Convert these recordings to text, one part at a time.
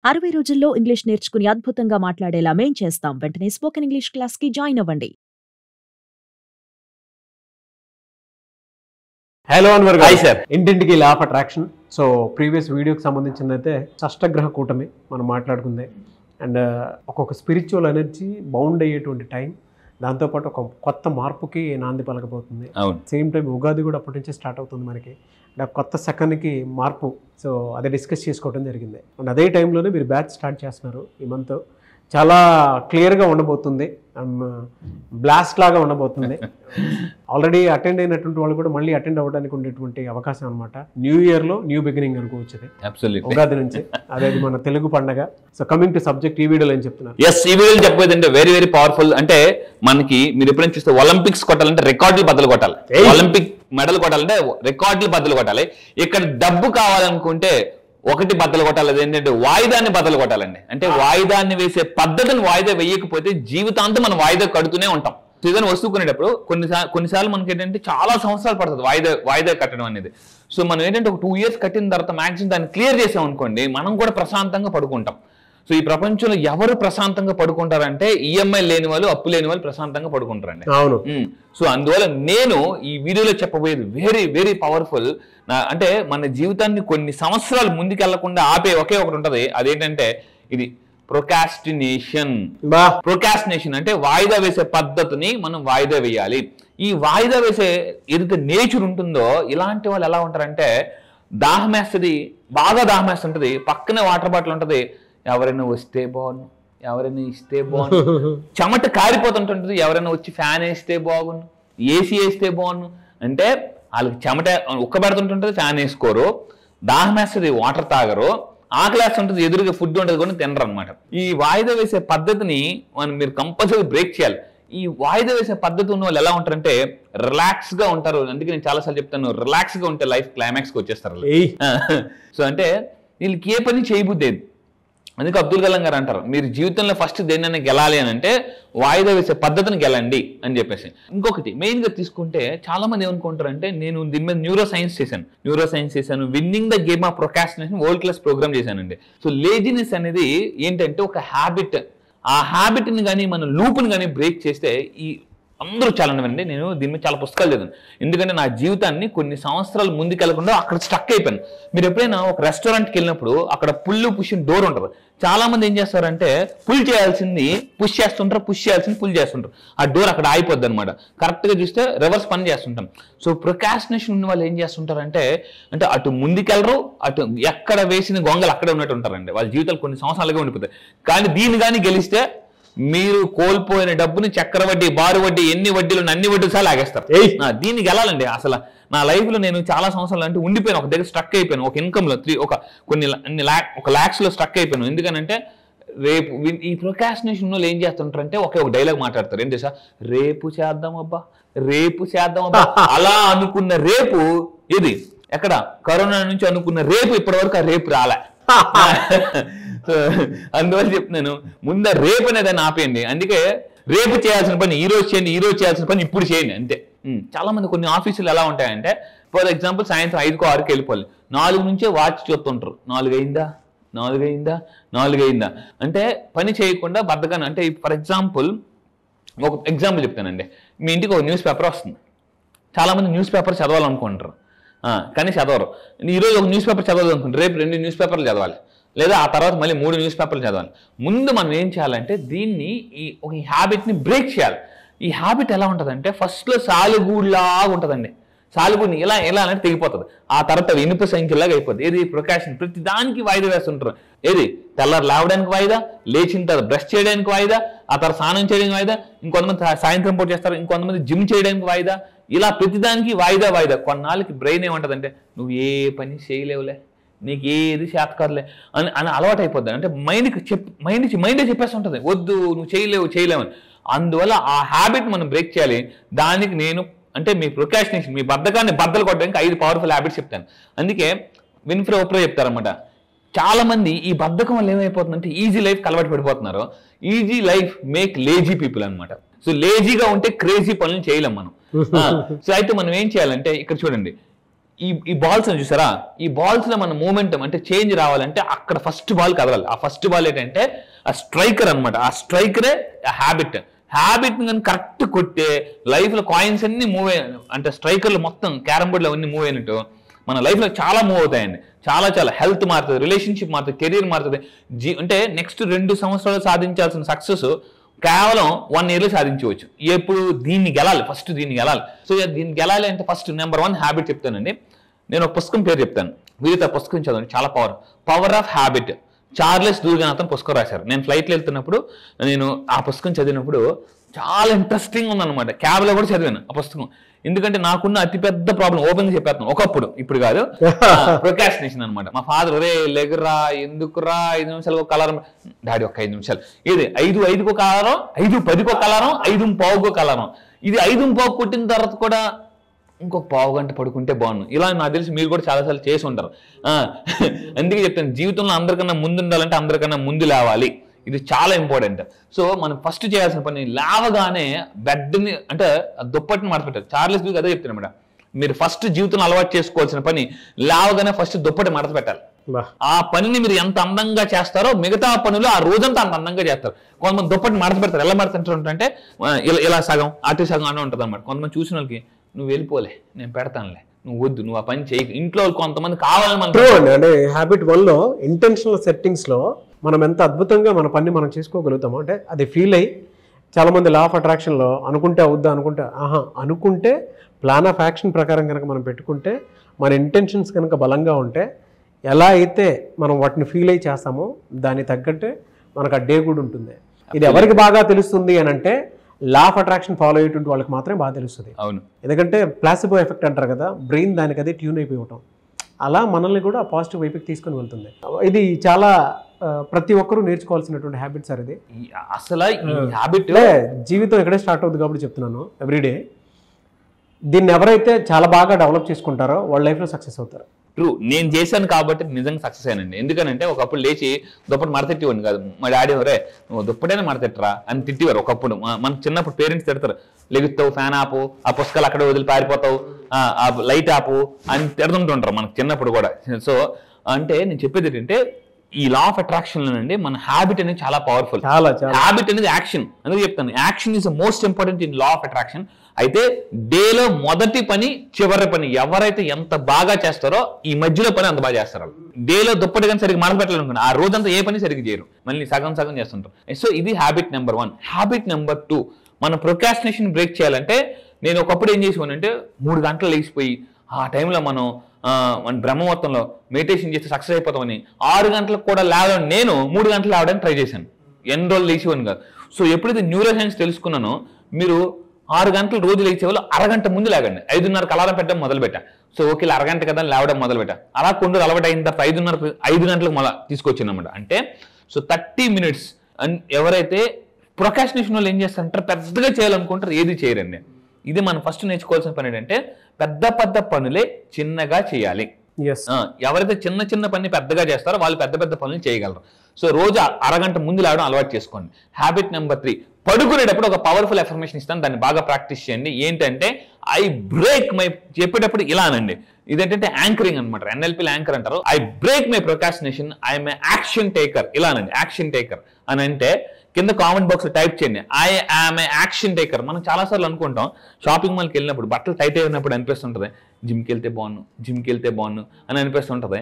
60 రోజుల్లో ఇంగ్లీష్ నేర్చుకుని అద్భుతంగా మాట్లాడేలా మేం చేస్తాం. వెంటనే స్పోకెన్ ఇంగ్లీష్ క్లాస్‌కి జాయిన్ అవ్వండి. Hello Anwar hi sir. ఇంటింటికి law of attraction. So previous వీడియోకి సంబంధించిందైతే షష్టగ్రహ కూటమి మనం మాట్లాడుకుందే. అండ్ ఒక్కొక్క స్పిరిచువల్ ఎనర్జీ బౌండ్ అయ్యేటువంటి టైం, దాంతోపాటు ఒక కొత్త మార్పుకి నాంది పలకబోతుంది. సేమ్ టైం ఉగాది కూడా అప్పటి నుంచే స్టార్ట్ అవుతుంది మనకి. అండ్ కొత్త సెకండ్కి మార్పు. సో అదే డిస్కస్ చేసుకోవడం జరిగింది. అండ్ అదే టైంలోనే మీరు బ్యాచ్ స్టార్ట్ చేస్తున్నారు. ఈ మంత్ చాలా క్లియర్గా ఉండబోతుంది, బ్లాస్ట్ లాగా ఉండబోతుంది. ఆల్రెడీ అటెండ్ అయినటువంటి వాళ్ళు కూడా మళ్ళీ అటెండ్ అవ్వడానికి ఉండేటువంటి అవకాశం అనమాట. న్యూ ఇయర్లో న్యూ బిగినింగ్ అనుకోవచ్చు ఉగాది నుంచి. అదే మన తెలుగు పండగ. సో కమింగ్ టు సబ్జెక్ట్, ఈ వీడియోలో ఏం చెప్తున్నారు? ఎస్, ఈ వీడియోలో చెప్పేది అంటే వెరీ వెరీ పవర్ఫుల్. అంటే మనకి మీరు ఎప్పుడైనా చూస్తే ఒలింపిక్స్ కొట్టాలంటే రికార్డులు బద్దలు కొట్టాలి. ఒలింపిక్ మెడల్ కొట్టాలంటే రికార్డులు బద్దలు కొట్టాలి. ఇక్కడ డబ్బు కావాలనుకుంటే ఒకటి బద్దలు కొట్టాలి, ఏంటంటే వాయిదాన్ని బద్దలు కొట్టాలండి. అంటే వాయిదాన్ని వేసే పద్ధతిని వాయిదా వేయకపోతే జీవితాంతం మనం వాయిదా కడుతూనే ఉంటాం. ఏదైనా వస్తువు కొనేటప్పుడు కొన్నిసార్లు మనకి ఏంటంటే చాలా సంవత్సరాలు పడుతుంది వాయిదా కట్టడం అనేది. సో మనం ఏంటంటే ఒక 2 years కట్టిన తర్వాత మ్యాక్సిమం దాన్ని క్లియర్ చేసాం అనుకోండి, మనం కూడా ప్రశాంతంగా పడుకుంటాం. సో ఈ ప్రపంచంలో ఎవరు ప్రశాంతంగా పడుకుంటారంటే ఈఎంఐ లేని వాళ్ళు, అప్పు లేని వాళ్ళు ప్రశాంతంగా పడుకుంటారండి. అవును. సో అందువల్ల నేను ఈ వీడియోలో చెప్పబోయేది వెరీ వెరీ పవర్ఫుల్. అంటే మన జీవితాన్ని కొన్ని సంవత్సరాలు ముందుకెళ్లకుండా ఆపే ఒకే ఒకటి ఉంటుంది. అదేంటంటే ఇది ప్రొకాస్టినేషన్. ప్రొకాస్టినేషన్ అంటే వాయిదా వేసే పద్ధతిని మనం వాయిదా వేయాలి. ఈ వాయిదా వేసే ఏదైతే నేచర్ ఉంటుందో, ఇలాంటి వాళ్ళు ఎలా ఉంటారంటే దాహం వేస్తుంది, బాగా దాహం వేస్తుంటది, పక్కనే వాటర్ బాటిల్ ఉంటుంది, ఎవరైనా వస్తే బాగుండు, ఎవరైనా ఇస్తే బాగుండు, చెమట కారిపోతుంటుంది, ఎవరైనా వచ్చి ఫ్యాన్ వేస్తే బాగుండు, ఏసీ వేస్తే బాగుండు. అంటే వాళ్ళకి చెమట ఉక్కబెడుతుంటుంది, ఫ్యాన్ వేసుకోరు, దాహం వేస్తుంది, వాటర్ తాగరు, ఆకలి వేస్తుంటుంది, ఎదురుగా ఫుడ్ ఉంటుంది కూడా తినరు అనమాట. ఈ వాయిదా వేసే పద్ధతిని మీరు కంపల్సరీ బ్రేక్ చేయాలి. ఈ వాయిదా వేసే పద్ధతి ఉన్న వాళ్ళు ఎలా ఉంటారంటే రిలాక్స్ గా ఉంటారు. అందుకే నేను చాలాసార్లు చెప్తాను, రిలాక్స్ గా ఉంటే లైఫ్ క్లైమాక్స్ కి వచ్చేస్తారు. సో అంటే వీళ్ళకి ఏ పని చేయబుద్దేది. అందుకే అబ్దుల్ కలాం గారు అంటారు, మీరు జీవితంలో ఫస్ట్ దేన్నైనా గెలాలి అని అంటే వాయిదా వేసే పద్ధతిని గెలండి అని చెప్పేసి. ఇంకొకటి మెయిన్ గా తీసుకుంటే చాలా మంది ఏమనుకుంటారంటే, నేను దీని మీద న్యూరో సైన్స్ చేశాను, winning the game of procrastination world class program చేశానండి. సో లేజినెస్ అనేది ఏంటంటే ఒక హ్యాబిట్. ఆ హ్యాబిట్ని కానీ మన లూప్ని కానీ బ్రేక్ చేస్తే ఈ అందరూ చాలండి. నేను దీని మీద చాలా పుస్తకాలు చదివాను. ఎందుకంటే నా జీవితాన్ని కొన్ని సంవత్సరాలు ముందుకెళ్లకుండా అక్కడ స్టక్ అయిపోయాను. మీరు ఎప్పుడైనా ఒక రెస్టారెంట్కి వెళ్ళినప్పుడు అక్కడ పుష్ డోర్ ఉంటుంది. చాలా మంది ఏం చేస్తారంటే పుల్ చేయాల్సింది పుష్ చేస్తుంటారు, పుష్ చేయాల్సింది పుల్ చేస్తుంటారు. ఆ డోర్ అక్కడ ఆగిపోద్ది అనమాట. కరెక్ట్గా చూస్తే రివర్స్ పని చేస్తుంటాం. సో ప్రొకాస్టినేషన్ ఉన్న వాళ్ళు ఏం చేస్తుంటారంటే అంటే అటు ముందుకెళ్ళరు, అటు ఎక్కడ వేసిన గొంగలు అక్కడే ఉన్నట్టు ఉంటారండి. వాళ్ళ జీవితాలు కొన్ని సంవత్సరాలుగా ఉండిపోతాయి. కానీ దీన్ని కానీ గెలిస్తే మీరు కోల్పోయిన డబ్బుని చక్రవడ్డీ, బారు వడ్డీ, ఎన్ని వడ్డీలు అన్ని వడ్డీ సార్లు ఆగేస్తారు. దీనికి వెళ్ళాలండి. అసలు నా లైఫ్ లో నేను చాలా సంవత్సరాలు అంటే ఉండిపోయాను, ఒక దగ్గర స్ట్రక్ అయిపోయాను. ఒక ఇన్కమ్ లో ఒక లాక్స్ లో స్ట్రక్ అయిపోయాను. ఎందుకనంటే రేపు ఈ ప్రొకాస్టినేషన్ వాళ్ళు ఏం చేస్తుంటారంటే ఒక డైలాగ్ మాట్లాడతారు, ఏంటి సార్, రేపు చేద్దాం అబ్బా, రేపు చేద్దాం అబ్బా. అలా అనుకున్న రేపు ఇది ఎక్కడ కరోనా నుంచి అనుకున్న రేపు ఇప్పటి వరకు ఆ రేపు రాలే. అందువల్ల చెప్తున్నాను, ముందు రేపు అనేది అని ఆపేయండి. అందుకే రేపు చేయాల్సిన పని ఈ రోజు చేయండి, ఈ రోజు చేయాల్సిన పని ఇప్పుడు చేయండి, అంతే. చాలా మంది కొన్ని ఆఫీసులు ఎలా ఉంటాయంటే, ఫర్ ఎగ్జాంపుల్ సాయంత్రం 5కో 6కో వెళ్ళిపోవాలి, 4 నుంచే వాచ్ చూస్తుంటారు, 4 అయిందా అంటే పని చేయకుండా బద్దగానే. అంటే ఫర్ ఎగ్జాంపుల్ ఒక ఎగ్జాంపుల్ చెప్తానండి. మీ ఇంటికి ఒక న్యూస్ పేపర్ వస్తుంది. చాలా మంది న్యూస్ పేపర్ చదవాలనుకుంటారు కానీ చదవరు. ఈరోజు ఒక న్యూస్ పేపర్ చదవాలనుకుంటారు, రేపు 2 న్యూస్ పేపర్లు చదవాలి, లేదా ఆ తర్వాత మళ్ళీ 3 న్యూస్ పేపర్లు చదవాలి. ముందు మనం ఏం చేయాలంటే దీన్ని ఈ హ్యాబిట్ని బ్రేక్ చేయాలి. ఈ హ్యాబిట్ ఎలా ఉంటుందంటే ఫస్ట్లో సాలుగూడులాగా ఉంటుందండి. సాలుగూడిని ఎలా అంటే తెగిపోతుంది. ఆ తర్వాత ఇనుప సంఖ్యలాగా అయిపోతుంది. ఏది ప్రొకాషన్, ప్రతి దానికి వాయిదా వేస్తుంటారు. ఏది తెల్లారు లేవడానికి వాయిదా, లేచిన తర్వాత బ్రష్ చేయడానికి వాయిదా, ఆ తర్వాత స్నానం చేయడానికి వాయిదా, ఇంకొంతమంది సాయంత్రం పూట చేస్తారు, ఇంకొంతమంది జిమ్ చేయడానికి వాయిదా. ఇలా ప్రతిదానికి వాయిదా. కొన్నాళ్ళకి బ్రెయిన్ ఏమంటుందంటే నువ్వు ఏ పని చేయలేవులే, నీకు ఏది చేతకారులే అని అలవాటు అయిపోద్ది. అంటే మైండే చెప్పేస్తుంటుంది, వద్దు నువ్వు చేయలేవు అని. అందువల్ల ఆ హ్యాబిట్ మనం బ్రేక్ చేయాలి. దానికి నేను అంటే మీ ప్రొకాస్టినేషన్, మీ బద్ధకాన్ని బద్దలు కొట్టడానికి 5 పవర్ఫుల్ హ్యాబిట్స్ చెప్తాను. అందుకే విన్ఫ్రే ఓప్రా చెప్తారనమాట, చాలా మంది ఈ బద్ధకం వల్ల ఏమైపోతుందంటే ఈజీ లైఫ్ అలవాటు పడిపోతున్నారు. Easy life make lazy people అనమాట. సో లేజీగా ఉంటే క్రేజీ పనులు చేయలేం మనం. సో అయితే మనం ఏం చేయాలంటే ఇక్కడ చూడండి, ఈ బాల్స్ చూసారా, ఈ బాల్స్ లో మన మూమెంటం అంటే చేంజ్ రావాలంటే అక్కడ ఫస్ట్ బాల్ కదలాలి. ఆ ఫస్ట్ బాల్ ఏంటంటే ఆ స్ట్రైకర్ అనమాట. ఆ స్ట్రైకరే హ్యాబిట్ కానీ కరెక్ట్ కొట్టే లైఫ్ లో కాయిన్స్ అన్ని మూవ్ అయ్యాయి అంటే స్ట్రైకర్లు మొత్తం క్యారమ్ బోర్డులో అన్ని మూవ్ అయినట్టు మన లైఫ్ లో చాలా మూవ్ అవుతాయండి. చాలా హెల్త్ మారుతుంది, రిలేషన్షిప్ మారుతుంది, కెరీర్ మారుతుంది. అంటే నెక్స్ట్ 2 సంవత్సరాలు సాధించాల్సిన సక్సెస్ కేవలం 1 year సాధించవచ్చు. ఎప్పుడు దీన్ని గెలాలి, ఫస్ట్ దీన్ని గెలాలి. సో దీన్ని గెలాలి అంటే ఫస్ట్ నెంబర్ 1 హ్యాబిట్ చెప్తానండి. నేను ఒక పుస్తకం పేరు చెప్తాను, వీరితో ఆ పుస్తకం చదవండి, చాలా పవర్ ఆఫ్ హ్యాబిట్. చార్లెస్ డూర్గన్ అతను పుస్తకం రాశారు. నేను ఫ్లైట్లో వెళ్తున్నప్పుడు నేను ఆ పుస్తకం చదివినప్పుడు చాలా ఇంట్రెస్టింగ్ ఉందన్నమాట. క్యాబ్లో కూడా చదివాను ఆ పుస్తకం. ఎందుకంటే నాకున్న అతిపెద్ద ప్రాబ్లం ఓపెన్ చెప్పేస్తాను ఒకప్పుడు, ఇప్పుడు కాదు, ప్రొకాస్టినేషన్ అనమాట. మా ఫాదర్ ఒరే లెగరా ఎందుకురా 5 నిమిషాలు ఒక అలారం, డాడీ ఒక 5 నిమిషాలు, ఇది 5:05 ఒక అలారం, 5:10 ఒక అలారం, 5:15 ఒక అలారం. ఇది 5:15 కొట్టిన తర్వాత కూడా ఇంకొక పావు గంట పడుకుంటే బాగుండు. ఇలా నాకు తెలిసి మీరు కూడా చాలాసార్లు చేసి ఉంటారు. అందుకే చెప్తాను, జీవితంలో అందరికన్నా ముందు ఉండాలంటే అందరికన్నా ముందు లేవాలి. ఇది చాలా ఇంపార్టెంట్. సో మనం ఫస్ట్ చేయాల్సిన పని లేవగానే బెడ్ని అంటే దుప్పటిని మడతపెట్టారు. చార్లెస్ డూర్గన్ అదే చెప్తాను మేడం, మీరు ఫస్ట్ జీవితంలో అలవాటు చేసుకోవాల్సిన పని లేవగానే ఫస్ట్ దుప్పటి మడత పెట్టాలి. ఆ పనిని మీరు ఎంత అందంగా చేస్తారో మిగతా పనులు ఆ రోజంతా అంత అందంగా చేస్తారు. కొంతమంది దుప్పటి మడత పెడతారు. ఎలా మడతంటే ఇలా సగం అటు సగం అని ఉంటుంది అనమాట. కొంతమంది చూసిన వాళ్ళకి నువ్వు వెళ్ళిపోలే, నేను పెడతానులే, నువ్వు వద్దు, నువ్వు ఆ పని చేయి. ఇంట్లో కొంతమంది కావాలని అంటే హ్యాబిట్ 1లో ఇంటెన్షనల్ సెట్టింగ్స్ లో మనం ఎంత అద్భుతంగా మన పని మనం చేసుకోగలుగుతాము అంటే అది ఫీల్ అయ్యి చాలామంది లా ఆఫ్ అట్రాక్షన్లో అనుకుంటే అవుద్దా అనుకుంటే ప్లాన్ ఆఫ్ యాక్షన్ ప్రకారం కనుక మనం పెట్టుకుంటే మన ఇంటెన్షన్స్ కనుక బలంగా ఉంటే ఎలా అయితే మనం వాటిని ఫీల్ అయ్యి చేస్తామో దాన్ని తగ్గట్టే మనకు ఆ డే కూడా ఉంటుంది. ఇది ఎవరికి బాగా తెలుస్తుంది అని అంటే లా ఆఫ్ అట్రాక్షన్ ఫాలో అయ్యేటువంటి వాళ్ళకి మాత్రమే బాగా తెలుస్తుంది. అవును, ఎందుకంటే ప్లాసిబో ఎఫెక్ట్ అంటారు కదా, బ్రెయిన్ దానికి అదే ట్యూన్ అయిపోవటం, అలా మనల్ని కూడా పాజిటివ్ వైపుకి తీసుకొని వెళ్తుంది. ఇది చాలా ప్రతి ఒక్కరూ నేర్చుకోవాల్సినటువంటి హ్యాబిట్ సార్ ఇది. అసలు ఈ హ్యాబిట్ జీవితం ఎక్కడే స్టార్ట్ అవుతుంది కాబట్టి చెప్తున్నాను. ఎవ్రీడే దీన్ని ఎవరైతే చాలా బాగా డెవలప్ చేసుకుంటారో వాళ్ళ లైఫ్లో సక్సెస్ అవుతారు. ట్రూ, నేను చేశాను కాబట్టి నిజంగా సక్సెస్ అయ్యానండి. ఎందుకనంటే ఒకప్పుడు లేచి దుప్పటి మడతెట్టేవాడిని కాదు. మా డాడీ ఎవరే నువ్వు దుప్పటైనా మడతెట్టరా అని తిట్టేవారు. ఒకప్పుడు మనకు చిన్నప్పుడు పేరెంట్స్ తిడతారు, లెగుతావు, ఫ్యాన్ ఆపు, ఆ పుస్తకాలు అక్కడే వదిలి పారిపోతావు, ఆ లైట్ ఆపు అని తిడుతుంటుంటారు మనకు చిన్నప్పుడు కూడా. సో అంటే నేను చెప్పేది ఏంటంటే ఈ లా ఆఫ్ అట్రాక్షన్ లోనండి మన హ్యాబిట్ అనేది చాలా పవర్ఫుల్. హ్యాబిట్ అనేది యాక్షన్, అందుకే చెప్తాను action is the most important in law of attraction. అయితే డేలో మొదటి పని చివరి పని ఎవరైతే ఎంత బాగా చేస్తారో ఈ మధ్యలో పని అంత బాగా చేస్తారు. డేలో దుప్పటి కానీ సరిగ్గా మడత పెట్టాలనుకున్నా ఆ రోజంతా ఏ పని సరిగ్గా చేయరు, మళ్ళీ సగం చేస్తుంటారు. సో ఇది హ్యాబిట్ నెంబర్ 1. హ్యాబిట్ నెంబర్ 2, మన ప్రొకాస్టినేషన్ బ్రేక్ చేయాలంటే నేను ఒకప్పుడు ఏం చేసేవానంటే 3 గంటలు లేచిపోయి ఆ టైంలో మన బ్రహ్మముహూర్తంలో మెడిటేషన్ చేస్తే సక్సెస్ అయిపోతామని 6 గంటలకు కూడా లేవడం నేను 3 గంటలు లేవడానికి ట్రై చేశాను. ఎన్ని రోజులు లేచేవాని కాదు. సో ఎప్పుడైతే న్యూరో సైన్స్ తెలుసుకున్నానో మీరు 6 గంటలు రోజు లేచేవాళ్ళు అరగంట ముందు లేకండి. 5:30కి అలారం పెట్టడం మొదలుపెట్టా. సో ఓకే అరగంట కదా లేవడం మొదలుపెట్టా. అలా కొన్ని అలవాటు అయిన తర్వాత 5 గంటలకు మళ్ళీ తీసుకొచ్చిందన్నమాట. అంటే సో 30 minutes. ఎవరైతే ప్రొకాస్టినేషన్ వాళ్ళు ఏం చేస్తారంటారు, పెద్దగా చేయాలనుకుంటారు, ఏది చేయరండి. ఇది మనం ఫస్ట్ నేర్చుకోవాల్సిన పని ఏంటంటే పెద్ద పనులే చిన్నగా చేయాలి. ఎవరైతే చిన్న పని పెద్దగా చేస్తారో వాళ్ళు పెద్ద పనులు చేయగలరు. సో రోజు అరగంట ముందు లేవడం అలవాటు చేసుకోండి. హ్యాబిట్ నెంబర్ 3, పడుకునేటప్పుడు ఒక పవర్ఫుల్ ఎఫర్మేషన్ ఇస్తాను, దాన్ని బాగా ప్రాక్టీస్ చేయండి. ఏంటంటే ఐ బ్రేక్ మై, చెప్పేటప్పుడు ఇలానండి, ఇదేంటంటే యాంకరింగ్ అనమాట. ఎన్ఎల్పీలో యాంకర్ అంటారు. I break my procrastination, I'm action taker. ఇలానండి యాక్షన్ టేకర్ అని అంటే కింద కామెంట్ బాక్స్ లో టైప్ చేయండి, I am a action taker. మనం చాలాసార్లు అనుకుంటాం షాపింగ్ మాల్కి వెళ్ళినప్పుడు బట్టలు టైట్ అయినప్పుడు అనిపిస్తుంటది జిమ్కి వెళ్తే బాగున్ను అని అనిపిస్తుంటది.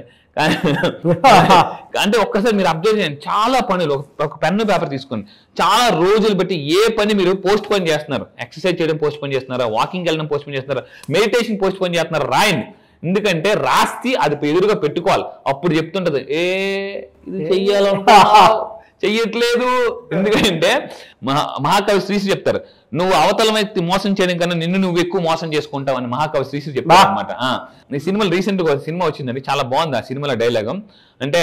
అంటే ఒక్కసారి మీరు అబ్జర్వ్ చేయండి, చాలా పనులు ఒక పెన్ను పేపర్ తీసుకొని చాలా రోజులు బట్టి ఏ పని మీరు పోస్ట్ పోన్ చేస్తున్నారు, ఎక్సర్సైజ్ చేయడం పోస్ట్ పోన్ చేస్తున్నారా, వాకింగ్ వెళ్ళడం పోస్ట్ పోన్ చేస్తున్నారా, మెడిటేషన్ పోస్ట్ పోన్ చేస్తున్నారా, రాయండి. ఎందుకంటే రాస్తే అది ఎదురుగా పెట్టుకోవాలి. అప్పుడు చెప్తుంటది ఇది చెయ్యట్లేదు. ఎందుకంటే మహాకవి శ్రీశ్రీ చెప్తారు, నువ్వు అవతల వ్యక్తి మోసం చేయడం కన్నా నిన్ను నువ్వు ఎక్కువ మోసం చేసుకుంటావు అని మహాకవి శ్రీశ్రీ చెప్తారు అనమాట. నీ సినిమాలో రీసెంట్ గా సినిమా వచ్చిందండి, చాలా బాగుంది ఆ సినిమాలో డైలాగ్. అంటే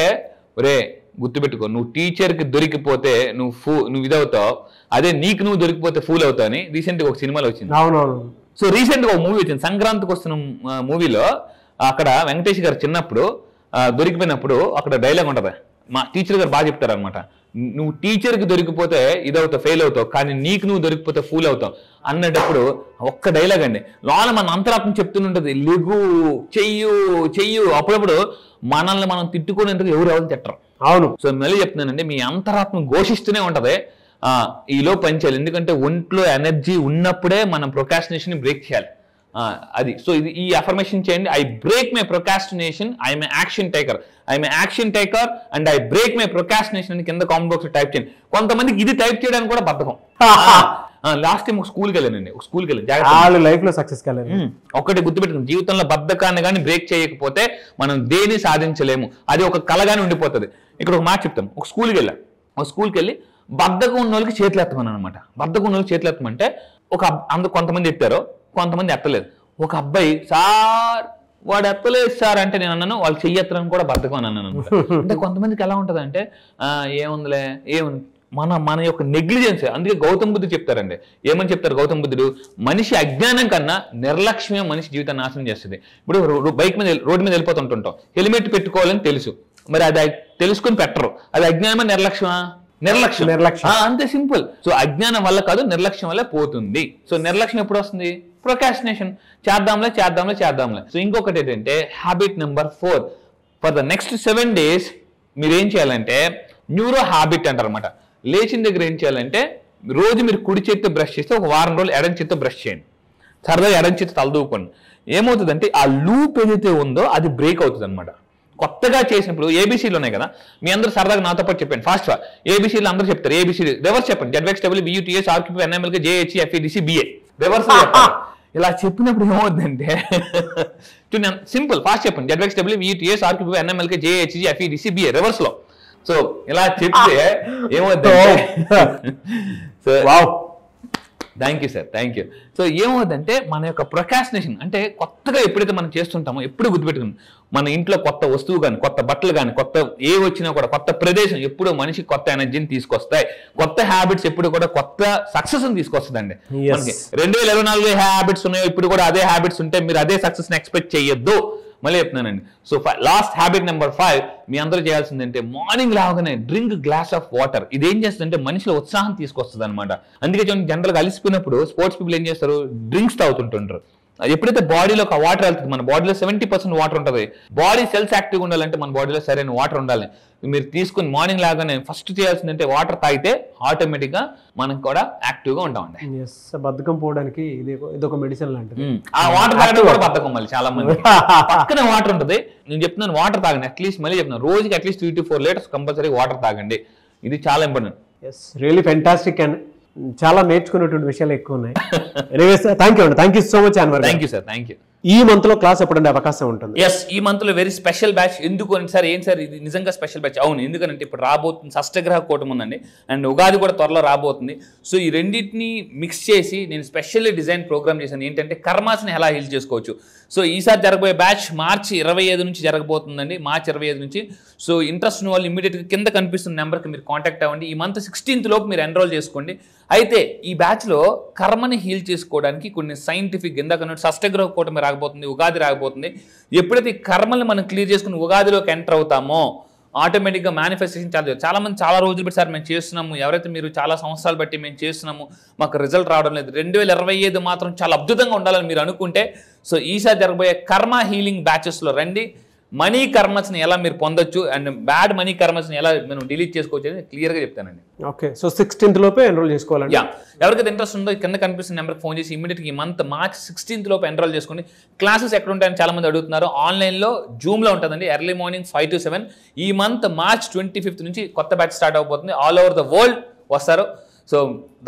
ఒరే గుర్తుపెట్టుకో, నువ్వు టీచర్కి దొరికిపోతే నువ్వు ఇదవుతావు, అదే నీకు నువ్వు దొరికిపోతే ఫూల్ అవుతావు అని రీసెంట్ గా ఒక సినిమాలో వచ్చింది. సో రీసెంట్ గా ఒక మూవీ వచ్చింది, సంక్రాంతికి వస్తున్న మూవీలో అక్కడ వెంకటేష్ గారు చిన్నప్పుడు దొరికిపోయినప్పుడు అక్కడ డైలాగ్ ఉంటది, మా టీచర్ గారు బాగా చెప్తారు అనమాట, నువ్వు టీచర్కి దొరికిపోతే ఇదవుతావు, ఫెయిల్ అవుతావు, కానీ నీకు నువ్వు దొరికిపోతే ఫూల్ అవుతావు అన్నప్పుడు ఒక్క డైలాగ్ అండి. లోన మన అంతరాత్మ చెప్తుంటుంది, లిగు చెయ్యు. అప్పుడప్పుడు మనల్ని మనం తిట్టుకునేందుకు ఎవరు తిట్టరు. అవును. సో మళ్ళీ చెప్తున్నానండి, మీ అంతరాత్మ ఘోషిస్తూనే ఉంటది ఈలో పనిచేయాలి. ఎందుకంటే ఒంట్లో ఎనర్జీ ఉన్నప్పుడే మనం ప్రొకాస్టినేషన్ బ్రేక్ చేయాలి. అది. సో ఇది ఈ అఫర్మేషన్ చేయండి. I break my procrastination, I'm action taker and I break my procrastination అని కింద కామెంట్ బాక్స్ టైప్ చేయండి. కొంతమందికి ఇది టైప్ చేయడానికి కూడా బద్ధకం. లాస్ట్ టైం ఒక స్కూల్కి వెళ్ళాను, లైఫ్ లో సక్సెస్ కాలేదు. ఒకటి గుర్తుపెట్టుకుని, జీవితంలో బద్ధకాన్ని కానీ బ్రేక్ చేయకపోతే మనం దేన్ని సాధించలేము. అది ఒక కలగానే ఉండిపోతుంది. ఇక్కడ ఒక మాట చెప్తాను. ఒక స్కూల్కి వెళ్ళి బద్ధకం ఉన్న వాళ్ళకి చేతులు ఎత్తమని అనమాట. బద్ధకం ఉన్న వాళ్ళకి చేతులు ఎత్తమంటే కొంతమంది ఎత్తారు, కొంతమంది ఎత్తలేదు. ఒక అబ్బాయి సార్ వాడు ఎత్తలేదు సార్ అంటే నేను అన్నాను వాళ్ళు చెయ్యెత్తడం కూడా బద్ధకం అని అన్నాను అనమాట. అంటే కొంతమందికి ఎలా ఉంటుంది అంటే ఏముందిలే మన యొక్క నెగ్లిజెన్స్. అందుకే గౌతమ్ బుద్ధుడు చెప్తారండి, ఏమని చెప్తారు గౌతమ్ బుద్ధుడు, మనిషి అజ్ఞానం కన్నా నిర్లక్ష్యం మనిషి జీవితాన్ని నాశనం చేస్తుంది. ఇప్పుడు రోడ్డు మీద వెళ్ళిపోతుంటుంటాం, హెల్మెట్ పెట్టుకోవాలని తెలుసు, మరి అది తెలుసుకొని పెట్టరు. అది అజ్ఞానమా నిర్లక్ష్యమా? నిర్లక్ష్యం. అంతే సింపుల్. సో అజ్ఞానం వల్ల కాదు, నిర్లక్ష్యం వల్ల పోతుంది. సో నిర్లక్ష్యం ఎప్పుడు వస్తుంది? ప్రొకాస్టినేషన్. చేద్దాంలే. సో ఇంకొకటి ఏంటంటే habit number 4, for the next 7 days మీరు ఏం చేయాలంటే న్యూరో హ్యాబిట్ అంటారు అనమాట. లేచిన దగ్గర ఏం చేయాలంటే రోజు మీరు కుడి చేతితో బ్రష్ చేస్తే ఒక వారం రోజులు ఎడం చేతితో బ్రష్ చేయండి. సరదాగా ఎడం చేతితో తలదూకోండి. ఏమవుతుందంటే ఆ లూప్ ఏదైతే ఉందో అది బ్రేక్ అవుతుంది అనమాట. కొత్తగా చేసినప్పుడు ఏబీసీలు ఉన్నాయి కదా, మీ అందరూ సరదాగా నాతో పాటు చెప్పండి ఫాస్ట్గా. ఏబీసీలు అందరూ చెప్తారు. ఏబీసీ రివర్స్ చెప్పండి. ZXWBUTS RQP NMLK JHE FEDC BA reverse చెప్పాలి. ఇలా చెప్పినప్పుడు ఏమవుతుందంటే సింపుల్ ఫాస్ట్ చెప్పండి. ZXWBUTS RQP NMLK JHE FEDC BA reverse లో. సో ఇలా చెప్తే ఏమవుతుందంటే thank you sir, thank you. So ఏమవుతుందంటే మన యొక్క ప్రొకాస్టినేషన్ అంటే కొత్తగా ఎప్పుడైతే మనం చేస్తుంటామో ఎప్పుడు గుర్తుపెట్టుకుని, మన ఇంట్లో కొత్త వస్తువు కానీ, కొత్త బట్టలు కానీ, కొత్త ఏ వచ్చినా కూడా, కొత్త ప్రదేశం ఎప్పుడు మనిషికి కొత్త ఎనర్జీని తీసుకొస్తాయి. కొత్త హ్యాబిట్స్ ఎప్పుడు కూడా కొత్త సక్సెస్ వస్తుందండి. మనకి 2024 హ్యాబిట్స్ ఉన్నాయో ఇప్పుడు కూడా అదే హ్యాబిట్స్ ఉంటే మీరు అదే సక్సెస్ ని ఎక్స్పెక్ట్ చేయొద్దు. మళ్ళీ చెప్తున్నానండి. సో లాస్ట్ హ్యాబిట్ నెంబర్ 5 మీ అందరూ చేయాల్సిందంటే మార్నింగ్ లాగానే డ్రింక్ గ్లాస్ ఆఫ్ వాటర్. ఇది ఏం చేస్తుందంటే మనిషిలో ఉత్సాహం తీసుకొస్తుంది అనమాట. అందుకే జనరల్గా అలిసిపోయినప్పుడు స్పోర్ట్స్ పీపుల్ ఏం చేస్తారు, డ్రింక్స్ తాగుతుంటుంటారు. ఎప్పుడైతే బాడీలో ఒక వాటర్ వెళ్తుంది, మన బాడీలో 70% వాటర్ ఉంటుంది. బాడీ సెల్స్ యాక్టివ్గా ఉండాలంటే మన బాడీలో సరైన వాటర్ ఉండాలి. మీరు తీసుకుని మార్నింగ్ లాగానే ఫస్ట్ చేయాల్సిందంటే వాటర్ తాగితే ఆటోమేటిక్ గా మనం కూడా యాక్టివ్ గా ఉంటామండి. బద్ధకం పోవడానికి ఇదొక మెడిసిన్ లాంటిది. ఆ వాటర్ తాగడం కూడా బద్ధకం. మళ్ళీ చాలా మంది పక్కన వాటర్ ఉంటుంది. నేను చెప్తున్నాను వాటర్ తాగండి. అట్లీస్ట్ మళ్ళీ చెప్తున్నాను రోజుకి at least 3 to 4 liters compulsory water తాగండి. ఇది చాలా ఇంపార్టెంట్. రియల్లీ ఫెంటాస్టిక్ అండ్ చాలా నేర్చుకునేటువంటి విషయాలు ఎక్కువ ఉన్నాయి. Thank you so much Anwar. Thank you sir, thank you. ఈ మంత్ లో క్లాస్ ఎప్పుడంటే అవకాశం ఉంటుంది? ఎస్, ఈ మంత్ లో వెరీ స్పెషల్ బ్యాచ్. ఎందుకు అని సార్, ఏం సార్ ఇది నిజంగా స్పెషల్ బ్యాచ్? అవును, ఎందుకంటే ఇప్పుడు రాబోతుంది షష్టగ్రహ కూటమి ఉందండి, అండ్ ఉగాది కూడా త్వరలో రాబోతుంది. సో ఈ రెండింటిని మిక్స్ చేసి నేను స్పెషల్లీ డిజైన్ ప్రోగ్రామ్ చేశాను. ఏంటంటే కర్మాస్ని ఎలా హీల్ చేసుకోవచ్చు. సో ఈసారి జరగబోయే బ్యాచ్ మార్చి 25 నుంచి జరగబోతుందండి. మార్చి 25 నుంచి. సో ఇంట్రెస్ట్ ఉన్న వాళ్ళు ఇమీడియట్గా కింద కనిపిస్తున్న నెంబర్కి మీరు కాంటాక్ట్ అవ్వండి. ఈ మంత్ 16th లోపు మీరు ఎన్రోల్ చేసుకోండి. అయితే ఈ బ్యాచ్లో కర్మని హీల్ చేసుకోవడానికి కొన్ని సైంటిఫిక్, ఇందాక షష్టగ్రహ కూటమి రాకపోతుంది, ఉగాది రాకపోతుంది. ఎప్పుడైతే ఈ కర్మల్ని మనం క్లియర్ చేసుకుని ఉగాదిలోకి ఎంటర్ అవుతామో ఆటోమేటిక్గా మేనిఫెస్టేషన్ చాలా మంది చాలా రోజులు బట్టి సార్ మేము చేస్తున్నాము, ఎవరైతే మీరు చాలా సంవత్సరాలు బట్టి మేము చేస్తున్నాము, మాకు రిజల్ట్ రావడం లేదు, 2025 మాత్రం చాలా అద్భుతంగా ఉండాలని మీరు అనుకుంటే సో ఈసారి జరగబోయే కర్మ హీలింగ్ బ్యాచెస్లో రండి. మనీ కర్మస్ని ఎలా మీరు పొందొచ్చు అండ్ బ్యాడ్ మనీ కర్మస్ని ఎలా మనం డిలీట్ చేసుకోవచ్చు అనేది క్లియర్గా చెప్తానండి. ఓకే, సో 16th లోపే ఎన్రోల్ చేసుకోవాలండి. ఎవరికైతే ఇంట్రెస్ట్ ఉందో కింద కనిపిస్తున్న నెంబర్కి ఫోన్ చేసి ఇమీడియట్గా ఈ మంత్ మార్చ్ 16th లోపు ఎన్రోల్ చేసుకోండి. క్లాసెస్ ఎక్కడ ఉంటాయని చాలా మంది అడుగుతున్నారు. ఆన్లైన్లో జూమ్లో ఉంటుందండి, ఎర్లీ మార్నింగ్ 5 to 7. ఈ మంత్ మార్చ్ 25th నుంచి కొత్త బ్యాచ్ స్టార్ట్ అవబోతుంది. ఆల్ ఓవర్ ద వరల్డ్ వస్తారు. సో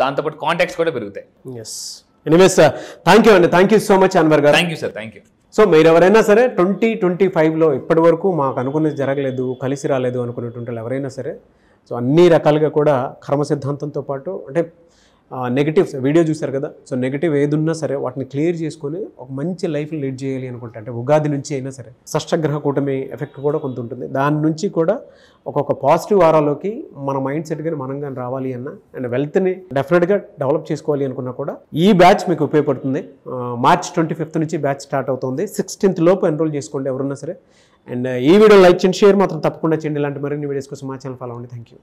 దాంతోపాటు కాంటాక్ట్స్ కూడా పెరుగుతాయి. ఎస్, ఎనీవేస్ థ్యాంక్ యూ అండి. Thank you so much Anwar గారు. Thank you sir, thank you. So మీరు ఎవరైనా సరే 2025లో ఇప్పటి వరకు మాకు అనుకున్నది జరగలేదు, కలిసి రాలేదు అనుకునేటువంటి వాళ్ళు ఎవరైనా సరే సో అన్ని రకాలుగా కూడా కర్మ సిద్ధాంతంతో పాటు అంటే నెగిటివ్స్ వీడియో చూశారు కదా, సో నెగిటివ్ ఏదున్నా సరే వాటిని క్లియర్ చేసుకొని ఒక మంచి లైఫ్ లీడ్ చేయాలి అనుకుంటే అంటే ఉగాది నుంచి అయినా సరే షష్టగ్రహ కూటమి ఎఫెక్ట్ కూడా కొంత ఉంటుంది. దాని నుంచి కూడా ఒక్కొక్క పాజిటివ్ వారాలోకి మన మైండ్ సెట్ కానీ మనం కానీ రావాలి అన్న అండ్ వెల్త్ని డెఫినెట్గా డెవలప్ చేసుకోవాలి అనుకున్నా కూడా ఈ బ్యాచ్ మీకు ఉపయోగపడుతుంది. మార్చ్ 25th నుంచి బ్యాచ్ స్టార్ట్ అవుతుంది. 16th లోపు ఎన్రోల్ చేసుకోండి ఎవరున్నా సరే. అండ్ ఈ వీడియో లైక్ చేయండి, షేర్ మాత్రం తప్పకుండా చేయండి. ఇలాంటి మరిన్ని వీడియోస్ కోసం మా ఛానల్ ఫాలో అవ్వండి. Thank you.